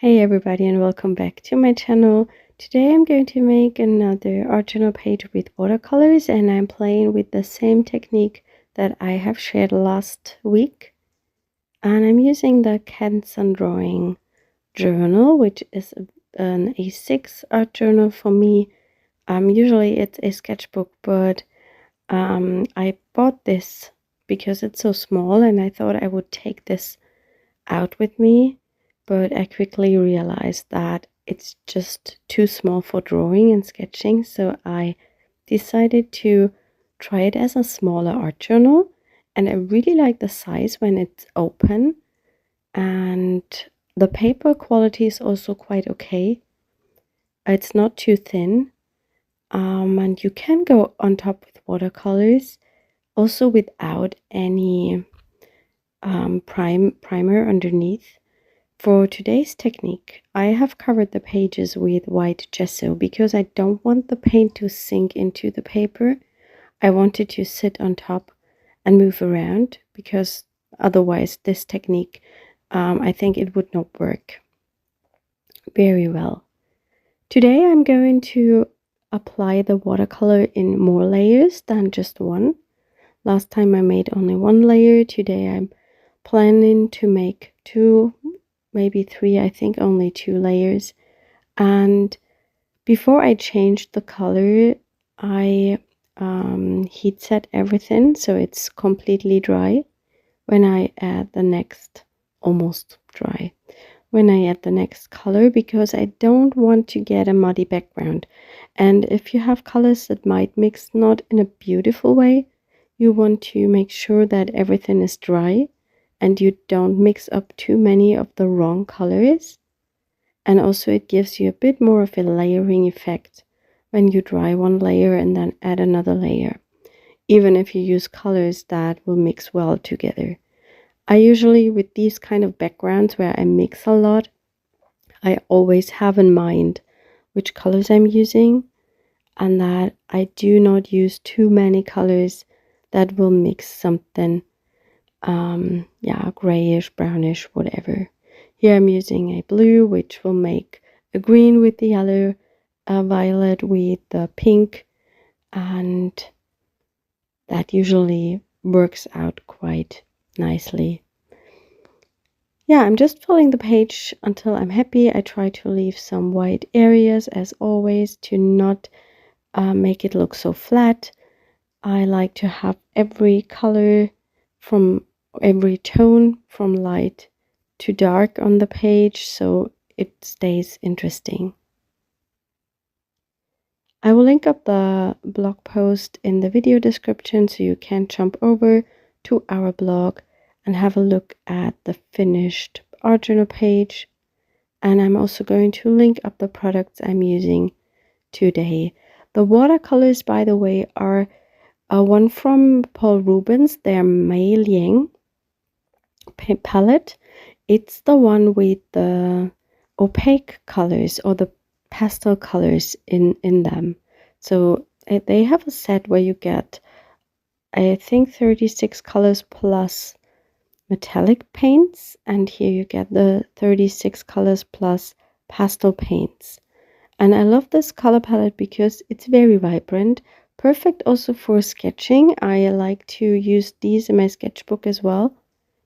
Hey everybody, and welcome back to my channel. Today I'm going to make another art journal page with watercolors, and I'm playing with the same technique that I have shared last week. And I'm using the StazOn drawing journal, which is an A6 art journal for me. Usually it's a sketchbook, but I bought this because it's so small and I thought I would take this out with me. But I quickly realized that it's just too small for drawing and sketching, so I decided to try it as a smaller art journal. And I really like the size when it's open, and the paper quality is also quite okay. It's not too thin, and you can go on top with watercolors also without any primer underneath. For today's technique, I have covered the pages with white gesso because I don't want the paint to sink into the paper. I want it to sit on top and move around, because otherwise this technique, I think it would not work very well. Today I'm going to apply the watercolor in more layers than just one. Last time I made only one layer. Today I'm planning to make two, maybe three, I think only two layers. And before I changed the color, I heat set everything so it's completely dry. When I add the next, almost dry, when I add the next color, because I don't want to get a muddy background. And if you have colors that might mix not in a beautiful way, you want to make sure that everything is dry and you don't mix up too many of the wrong colors. And also it gives you a bit more of a layering effect when you dry one layer and then add another layer, even if you use colors that will mix well together. I usually, with these kind of backgrounds where I mix a lot, I always have in mind which colors I'm using, and that I do not use too many colors that will mix something grayish, brownish, whatever. Here I'm using a blue, which will make a green with the yellow, a violet with the pink, and that usually works out quite nicely. Yeah, I'm just filling the page until I'm happy. I try to leave some white areas as always to not make it look so flat. I like to have every color from every tone from light to dark on the page so it stays interesting. I will link up the blog post in the video description so you can jump over to our blog and have a look at the finished art journal page. And I'm also going to link up the products I'm using today. The watercolors, by the way, are one from Paul Rubens, their MeiLiang palette. It's the one with the opaque colors or the pastel colors in them. So they have a set where you get, I think, 36 colors plus metallic paints, and here you get the 36 colors plus pastel paints. And I love this color palette because it's very vibrant, perfect also for sketching. I like to use these in my sketchbook as well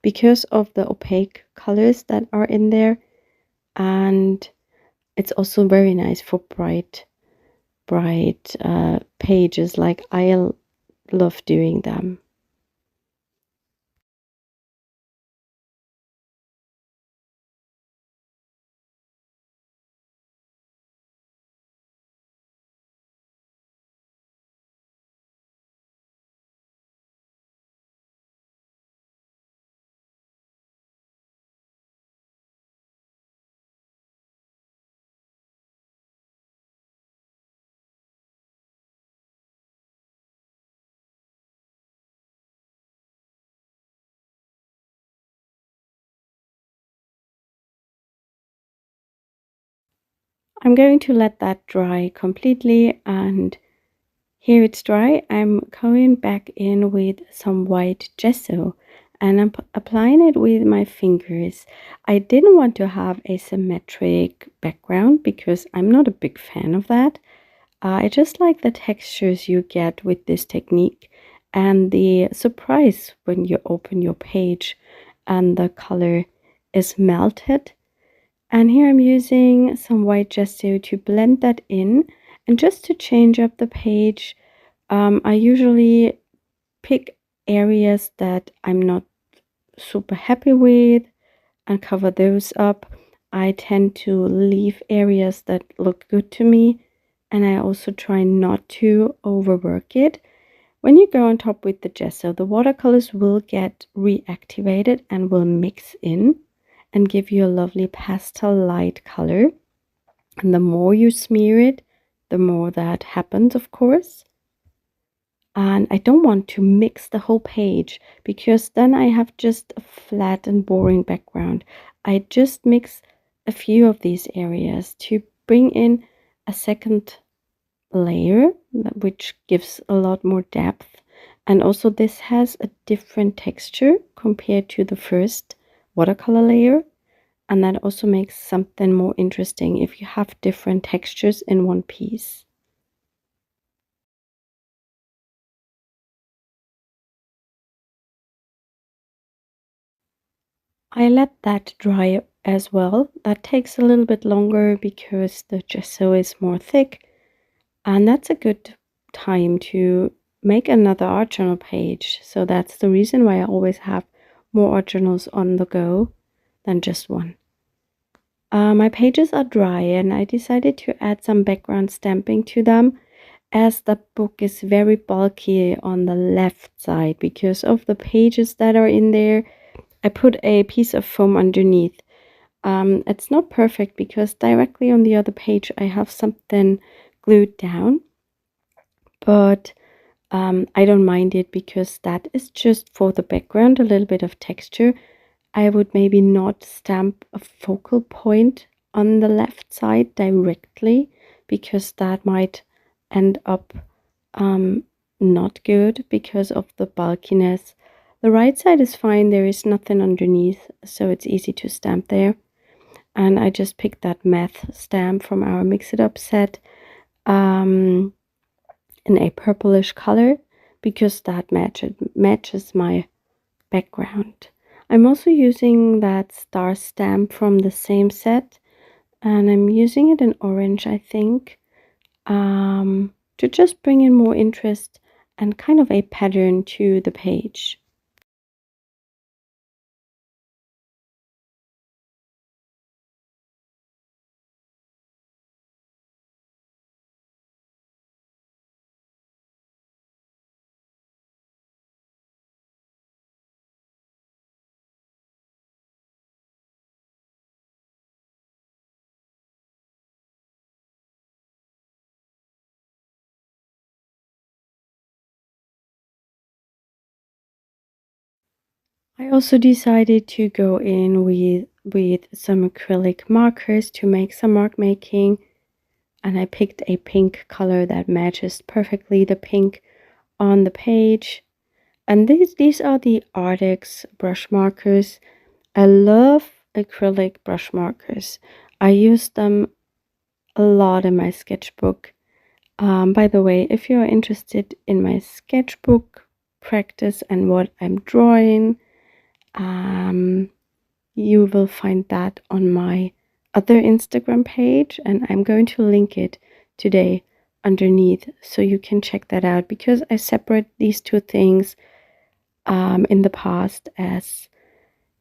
because of the opaque colors that are in there, and it's also very nice for bright pages. Like, I love doing them. I'm going to let that dry completely, and here it's dry. I'm going back in with some white gesso, and I'm applying it with my fingers. I didn't want to have a symmetric background because I'm not a big fan of that. I just like the textures you get with this technique and the surprise when you open your page and the color is melted. And here I'm using some white gesso to blend that in, and just to change up the page. I usually pick areas that I'm not super happy with and cover those up. I tend to leave areas that look good to me, and I also try not to overwork it. When you go on top with the gesso, the watercolors will get reactivated and will mix in and give you a lovely pastel light color. And the more you smear it, the more that happens, of course. And I don't want to mix the whole page because then I have just a flat and boring background. I just mix a few of these areas to bring in a second layer, which gives a lot more depth. And also this has a different texture compared to the first watercolor layer. And that also makes something more interesting if you have different textures in one piece. I let that dry as well. That takes a little bit longer because the gesso is more thick. And that's a good time to make another art journal page. So that's the reason why I always have more art journals on the go than just one. My pages are dry and I decided to add some background stamping to them, as the book is very bulky on the left side because of the pages that are in there. I put a piece of foam underneath. It's not perfect because directly on the other page I have something glued down, but I don't mind it because that is just for the background, a little bit of texture. I would maybe not stamp a focal point on the left side directly because that might end up not good because of the bulkiness. The right side is fine, there is nothing underneath, so it's easy to stamp there. And I just picked that matte stamp from our Mix It Up set in a purplish color because that matches my background. I'm also using that star stamp from the same set, and I'm using it in orange, I think, to just bring in more interest and kind of a pattern to the page. I also decided to go in with some acrylic markers to make some mark making, and I picked a pink color that matches perfectly the pink on the page. And these are the Arrtx brush markers. I love acrylic brush markers. I use them a lot in my sketchbook. By the way, if you're interested in my sketchbook practice and what I'm drawing, you will find that on my other Instagram page, and I'm going to link it today underneath so you can check that out, because I separate these two things in the past, as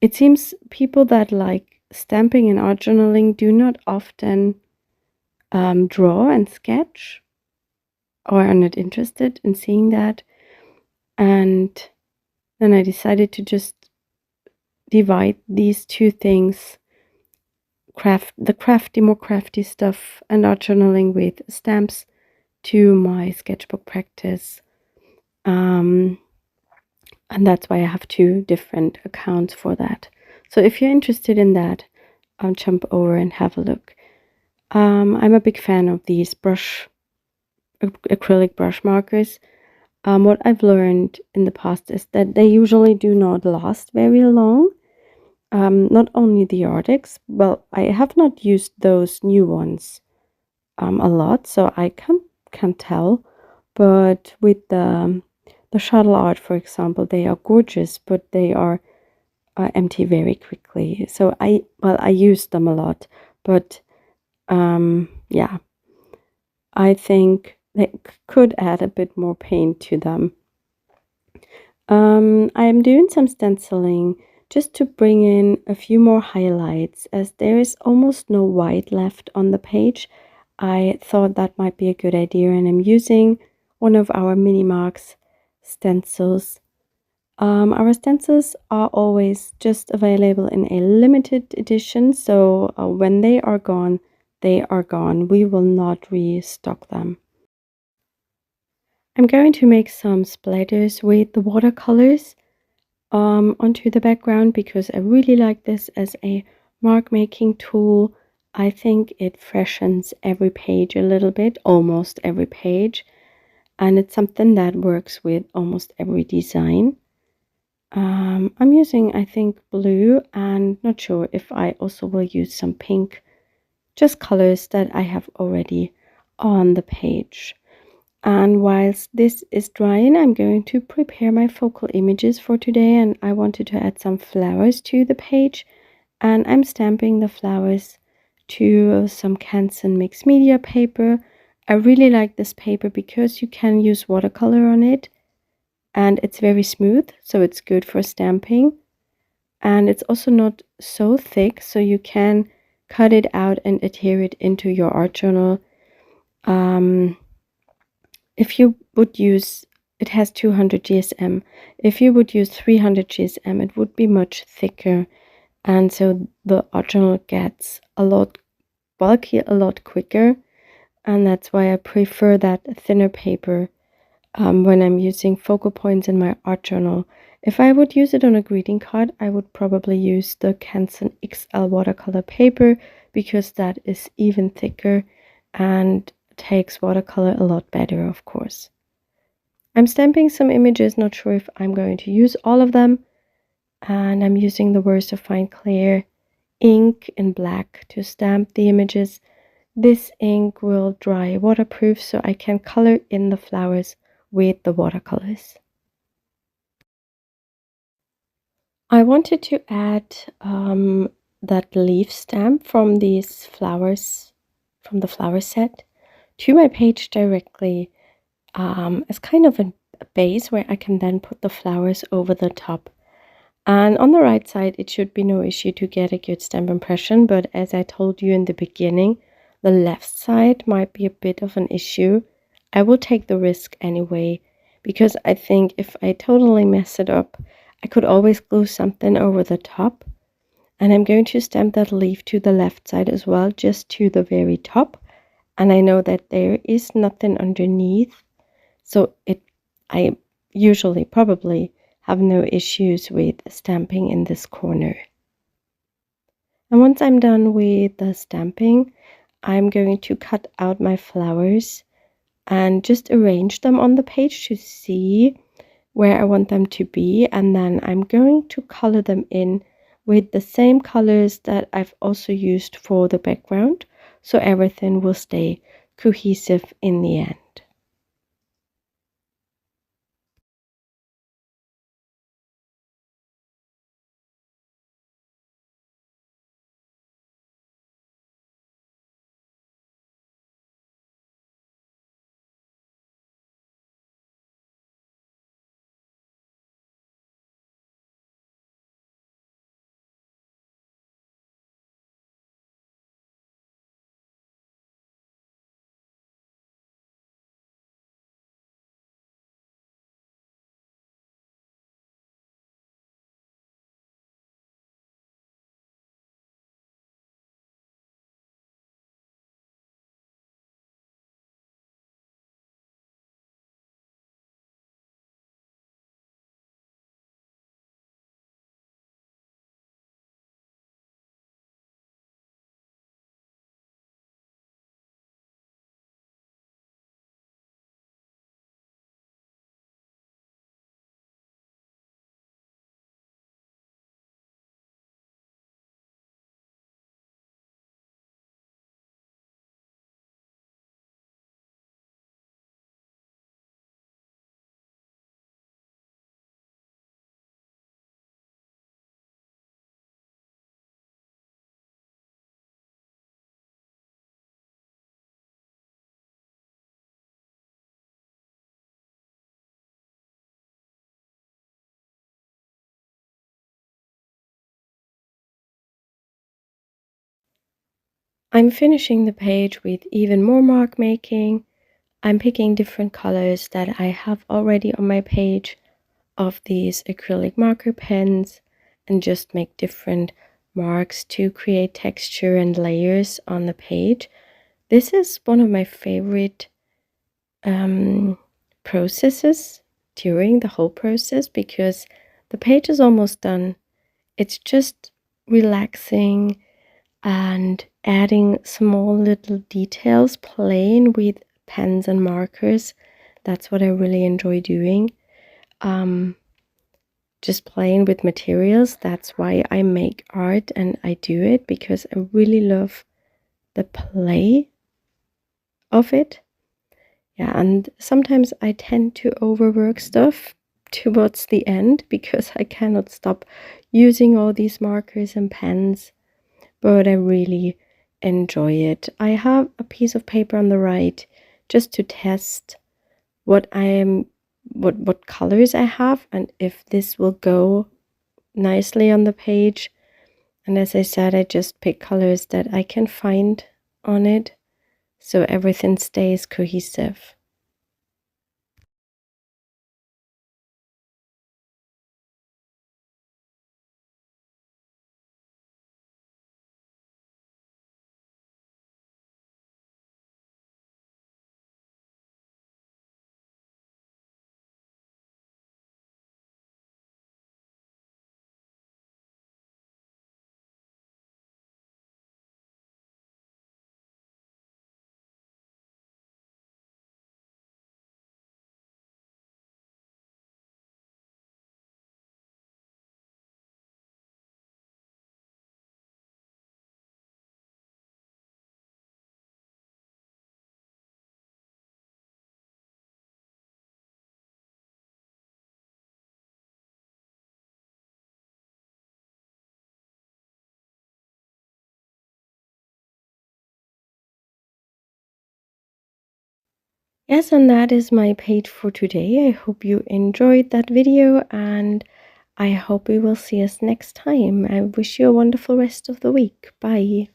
it seems people that like stamping and art journaling do not often draw and sketch, or are not interested in seeing that. And then I decided to just divide these two things, more crafty stuff and art journaling with stamps, to my sketchbook practice. And that's why I have two different accounts for that. So if you're interested in that, jump over and have a look. I'm a big fan of these acrylic brush markers. What I've learned in the past is that they usually do not last very long. Not only the Arrtx, well, I have not used those new ones a lot, so I can't tell. But with the shuttle art, for example, they are gorgeous, but they are empty very quickly. So I use them a lot, but yeah, I think they could add a bit more paint to them. I'm doing some stenciling just to bring in a few more highlights, as there is almost no white left on the page. I thought that might be a good idea, and I'm using one of our Minimarks stencils. Our stencils are always just available in a limited edition, so when they are gone, they are gone. We will not restock them. I'm going to make some splatters with the watercolors onto the background because I really like this as a mark making tool. I think it freshens every page a little bit, almost every page, and it's something that works with almost every design. I'm using, I think, blue, and not sure if I also will use some pink, just colors that I have already on the page. And whilst this is drying, I'm going to prepare my focal images for today, and I wanted to add some flowers to the page, and I'm stamping the flowers to some Canson mixed media paper. I really like this paper because you can use watercolor on it, and it's very smooth, so it's good for stamping, and it's also not so thick, so you can cut it out and adhere it into your art journal. If you would use, it has 200 GSM. If you would use 300 GSM, it would be much thicker. And so the art journal gets a lot bulky, a lot quicker. And that's why I prefer that thinner paper when I'm using focal points in my art journal. If I would use it on a greeting card, I would probably use the Canson XL watercolor paper because that is even thicker and takes watercolor a lot better, of course. I'm stamping some images, not sure if I'm going to use all of them, and I'm using the VersaFine Clear ink in black to stamp the images. This ink will dry waterproof, so I can color in the flowers with the watercolors. I wanted to add that leaf stamp from these flowers, from the flower set, to my page directly as kind of a base where I can then put the flowers over the top. And on the right side, it should be no issue to get a good stamp impression, but as I told you in the beginning, the left side might be a bit of an issue. I will take the risk anyway, because I think if I totally mess it up, I could always glue something over the top. And I'm going to stamp that leaf to the left side as well, just to the very top. And I know that there is nothing underneath, so I usually probably have no issues with stamping in this corner. And once I'm done with the stamping, I'm going to cut out my flowers and just arrange them on the page to see where I want them to be, and then I'm going to color them in with the same colors that I've also used for the background, so everything will stay cohesive in the end. I'm finishing the page with even more mark making. I'm picking different colors that I have already on my page of these acrylic marker pens and just make different marks to create texture and layers on the page. This is one of my favorite processes during the whole process because the page is almost done. It's just relaxing and adding small little details, playing with pens and markers. That's what I really enjoy doing. Just playing with materials. That's why I make art and I do it, because I really love the play of it. Yeah, and sometimes I tend to overwork stuff towards the end because I cannot stop using all these markers and pens, but I really enjoy it. I have a piece of paper on the right just to test what colors I have and if this will go nicely on the page. And as I said, I just pick colors that I can find on it so everything stays cohesive. Yes, and that is my page for today. I hope you enjoyed that video and I hope we will see us next time. I wish you a wonderful rest of the week. Bye.